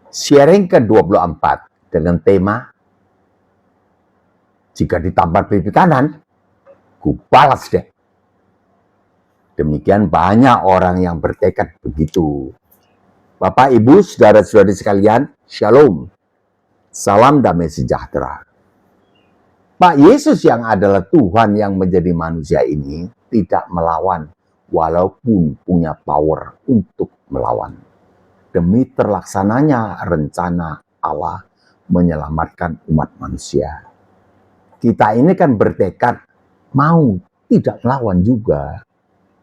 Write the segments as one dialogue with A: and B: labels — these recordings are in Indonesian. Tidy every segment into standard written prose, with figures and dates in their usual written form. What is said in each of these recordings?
A: Sharing ke-24 dengan tema jika ditampar pipi kanan, ku balas deh. Demikian banyak orang yang bertekad begitu. Bapak, Ibu, saudara-saudari sekalian, Shalom. Salam damai sejahtera. Pak Yesus yang adalah Tuhan yang menjadi manusia ini tidak melawan walaupun punya power untuk melawan. Demi terlaksananya rencana Allah menyelamatkan umat manusia. Kita ini kan bertekad mau tidak melawan juga.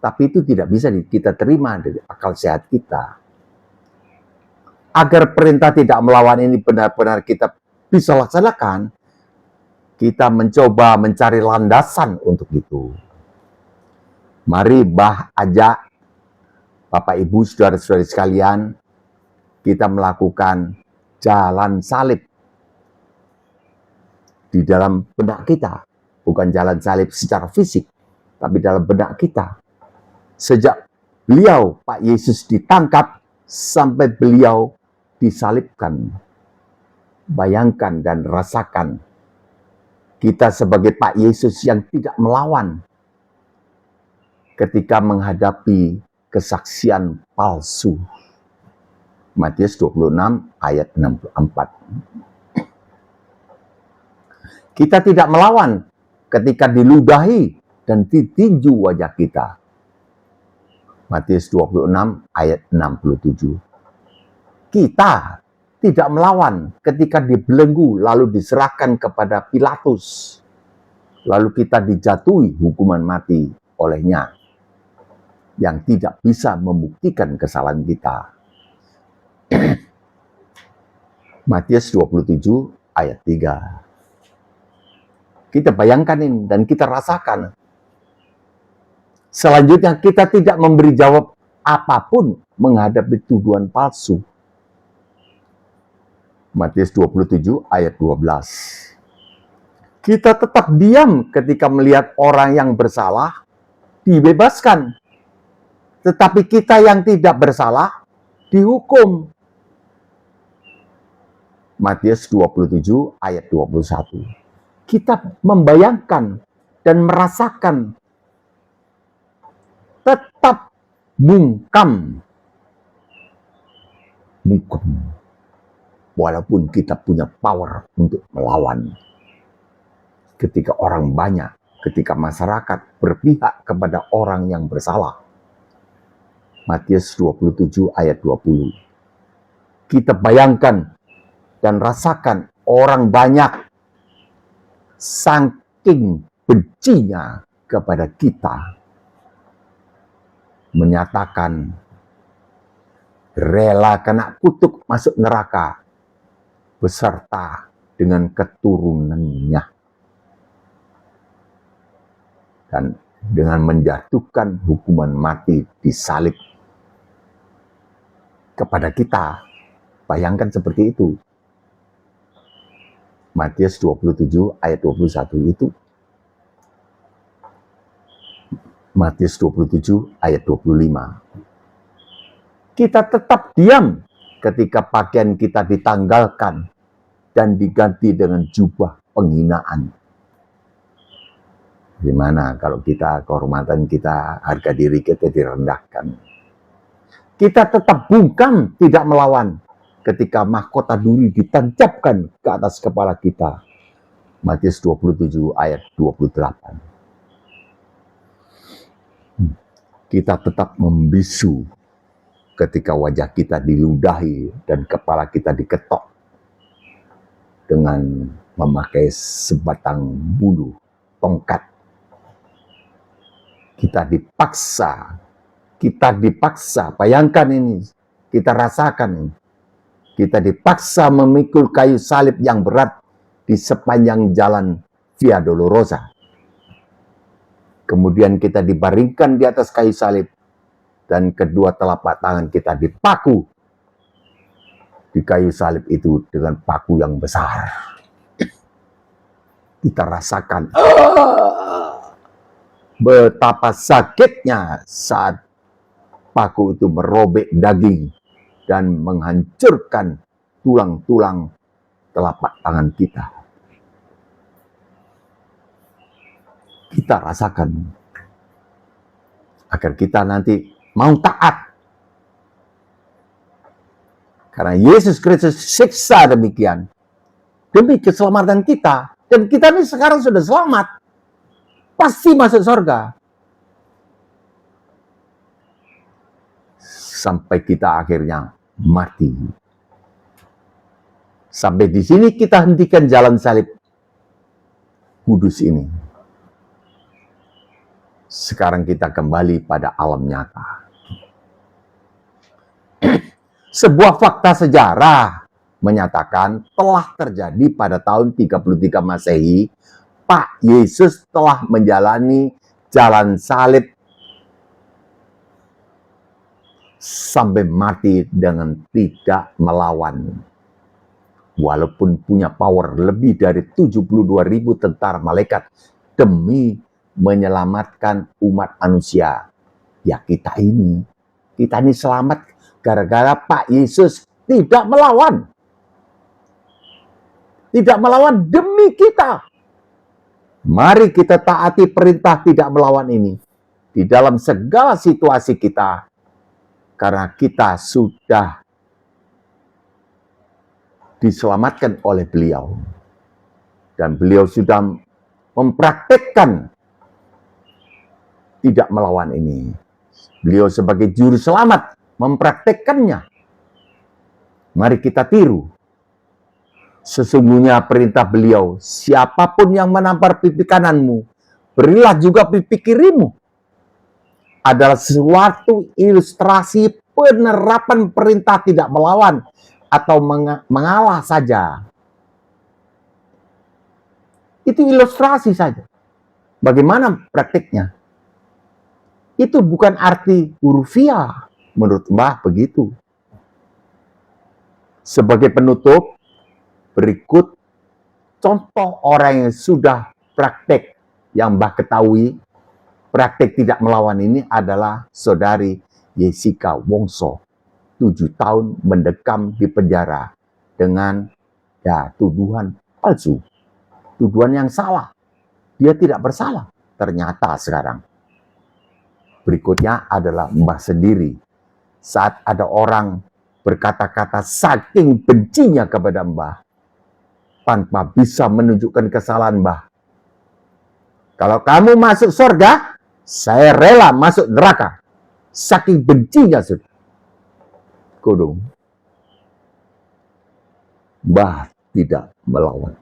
A: Tapi itu tidak bisa kita terima dari akal sehat kita. Agar perintah tidak melawan ini benar-benar kita bisa laksanakan, kita mencoba mencari landasan untuk itu. Mari ajak Bapak Ibu saudara-saudari sekalian, kita melakukan jalan salib di dalam benak kita. Bukan jalan salib secara fisik, tapi dalam benak kita. Sejak beliau, Pak Yesus, ditangkap sampai beliau disalibkan. Bayangkan dan rasakan kita sebagai Pak Yesus yang tidak melawan ketika menghadapi kesaksian palsu. Matius 26 ayat 64. Kita tidak melawan ketika diludahi dan ditinju wajah kita. Matius 26 ayat 67. Kita tidak melawan ketika dibelenggu lalu diserahkan kepada Pilatus. Lalu kita dijatuhi hukuman mati olehnya yang tidak bisa membuktikan kesalahan kita. Matius 27 ayat 3. Kita bayangkan ini dan kita rasakan. Selanjutnya kita tidak memberi jawab apapun menghadapi tuduhan palsu. Matius 27 ayat 12. Kita tetap diam ketika melihat orang yang bersalah dibebaskan. Tetapi kita yang tidak bersalah dihukum. Matius 27 ayat 21. Kita membayangkan dan merasakan tetap bungkam. Walaupun kita punya power untuk melawan. Ketika orang banyak, ketika masyarakat berpihak kepada orang yang bersalah. Matius 27 ayat 20. Kita bayangkan dan rasakan orang banyak saking bencinya kepada kita. Menyatakan rela kena kutuk masuk neraka beserta dengan keturunannya. Dan dengan menjatuhkan hukuman mati disalib kepada kita. Bayangkan seperti itu. Matius 27 ayat 21 itu. Matius 27 ayat 25. Kita tetap diam ketika pakaian kita ditanggalkan dan diganti dengan jubah penghinaan. Gimana kalau kita kehormatan kita, harga diri kita direndahkan. Kita tetap bungkam tidak melawan ketika mahkota duri ditancapkan ke atas kepala kita. Matius 27 ayat 28. Kita tetap membisu ketika wajah kita diludahi dan kepala kita diketok dengan memakai sebatang bulu, tongkat. Kita dipaksa, bayangkan ini, kita rasakan ini. Kita dipaksa memikul kayu salib yang berat di sepanjang jalan Via Dolorosa. Kemudian kita dibaringkan di atas kayu salib dan kedua telapak tangan kita dipaku di kayu salib itu dengan paku yang besar. Kita rasakan betapa sakitnya saat paku itu merobek daging dan menghancurkan tulang-tulang telapak tangan kita. Kita rasakan agar kita nanti mau taat. Karena Yesus Kristus siksa demikian demi keselamatan kita. Dan kita ini sekarang sudah selamat. Pasti masuk surga. Sampai kita akhirnya mati. Sampai di sini kita hentikan jalan salib kudus ini. Sekarang kita kembali pada alam nyata. Sebuah fakta sejarah menyatakan telah terjadi pada tahun 33 Masehi, Pak Yesus telah menjalani jalan salib sampai mati dengan tidak melawan. Walaupun punya power lebih dari 72.000 tentara malaikat demi menyelamatkan umat manusia. Ya kita ini selamat gara-gara Pak Yesus tidak melawan. Tidak melawan demi kita. Mari kita taati perintah tidak melawan ini. Di dalam segala situasi kita. Karena kita sudah diselamatkan oleh beliau. Dan beliau sudah mempraktekkan tidak melawan ini. Beliau sebagai juru selamat mempraktekkannya. Mari kita tiru. Sesungguhnya perintah beliau, siapapun yang menampar pipi kananmu, berilah juga pipi kirimu. Adalah suatu ilustrasi penerapan perintah tidak melawan atau mengalah saja. Itu ilustrasi saja. Bagaimana praktiknya? Itu bukan arti hurufiah. Menurut Mbah begitu. Sebagai penutup, berikut contoh orang yang sudah praktek yang Mbah ketahui, praktek tidak melawan ini adalah saudari Jessica Wongso. 7 tahun mendekam di penjara dengan tuduhan palsu. Tuduhan yang salah. Dia tidak bersalah. Ternyata sekarang. Berikutnya adalah Mbah sendiri. Saat ada orang berkata-kata saking bencinya kepada Mbah, tanpa bisa menunjukkan kesalahan Mbah. Kalau kamu masuk surga, saya rela masuk neraka. Saking bencinya sudah. Kodong. Mbah tidak melawan.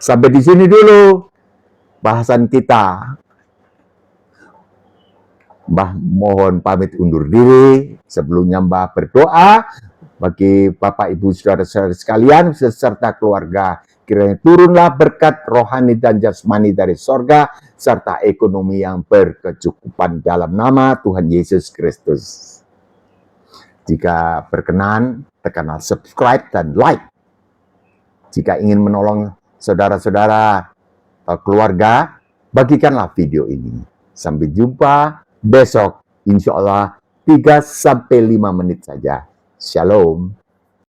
A: Sampai di sini dulu bahasan kita. Mbah mohon pamit undur diri. Sebelumnya Mbah berdoa bagi Bapak Ibu Saudara-saudara sekalian serta keluarga. Kiranya turunlah berkat rohani dan jasmani dari sorga serta ekonomi yang berkecukupan dalam nama Tuhan Yesus Kristus. Jika berkenan, tekanlah subscribe dan like. Jika ingin menolong saudara-saudara atau keluarga, bagikanlah video ini. Sampai jumpa besok, insya Allah 3-5 menit saja. Shalom.